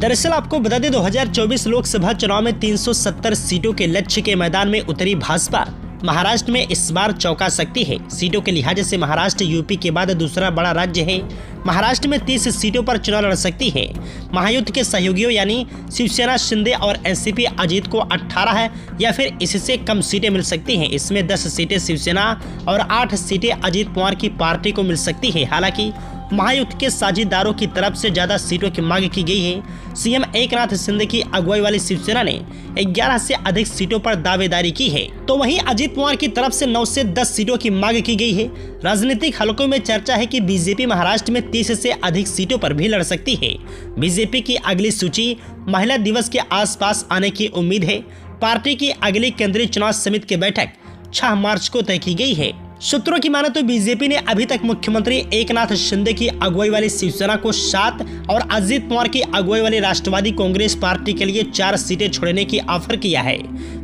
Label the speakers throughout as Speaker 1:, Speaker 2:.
Speaker 1: दरअसल आपको बता दें 2024 लोकसभा चुनाव में 370 सीटों के लक्ष्य के मैदान में उतरी भाजपा महाराष्ट्र में इस बार चौंका सकती है। सीटों के लिहाज से महाराष्ट्र यूपी के बाद दूसरा बड़ा राज्य है। महाराष्ट्र में 30 सीटों पर चुनाव लड़ सकती है। महायुद्ध के सहयोगियों यानी शिवसेना शिंदे और एनसीपी अजीत को 18 है या फिर इससे कम सीटें मिल सकती हैं। इसमें 10 सीटें शिवसेना और 8 सीटें अजीत पवार की पार्टी को मिल सकती है। हालांकि महायुद्ध के साझेदारों की तरफ से ज्यादा सीटों की मांग की गई है। सीएम एकनाथ शिंदे की अगुवाई वाली शिवसेना ने 11 से अधिक सीटों पर दावेदारी की है, तो वहीं अजीत पवार की तरफ से 9 से 10 सीटों की मांग की गई है। राजनीतिक हलकों में चर्चा है कि बीजेपी महाराष्ट्र में 30 से अधिक सीटों पर भी लड़ सकती है। बीजेपी की अगली सूची महिला दिवस के आसपास आने की उम्मीद है। पार्टी की अगली केंद्रीय चुनाव समिति की बैठक 6 मार्च को तय की गई है। सूत्रों की माने तो बीजेपी ने अभी तक मुख्यमंत्री एकनाथ शिंदे की अगुवाई वाली शिवसेना को 7 और अजीत पवार की अगुवाई वाली राष्ट्रवादी कांग्रेस पार्टी के लिए 4 सीटें छोड़ने की ऑफर किया है।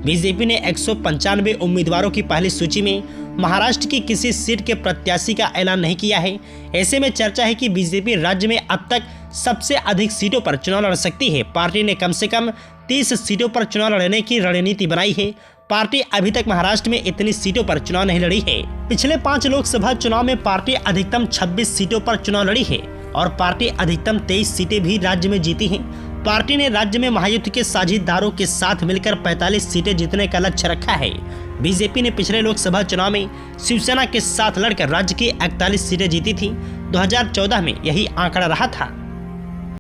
Speaker 1: बीजेपी ने 195 उम्मीदवारों की पहली सूची में महाराष्ट्र की किसी सीट के प्रत्याशी का ऐलान नहीं किया है। ऐसे में चर्चा है कि बीजेपी राज्य में अब तक सबसे अधिक सीटों पर चुनाव लड़ सकती है। पार्टी ने कम से कम 30 सीटों पर चुनाव लड़ने की रणनीति बनाई है। पार्टी अभी तक महाराष्ट्र में इतनी सीटों पर चुनाव नहीं लड़ी है। पिछले 5 लोकसभा चुनाव में पार्टी अधिकतम 26 सीटों पर चुनाव लड़ी है और पार्टी अधिकतम 23 सीटें भी राज्य में जीती हैं। पार्टी ने राज्य में महायुद्ध के साझेदारों के साथ मिलकर 45 सीटें जीतने का लक्ष्य रखा है। बीजेपी ने पिछले लोकसभा चुनाव में शिवसेना के साथ लड़कर राज्य की 41 सीटें जीती थी। 2014 में यही आंकड़ा रहा था।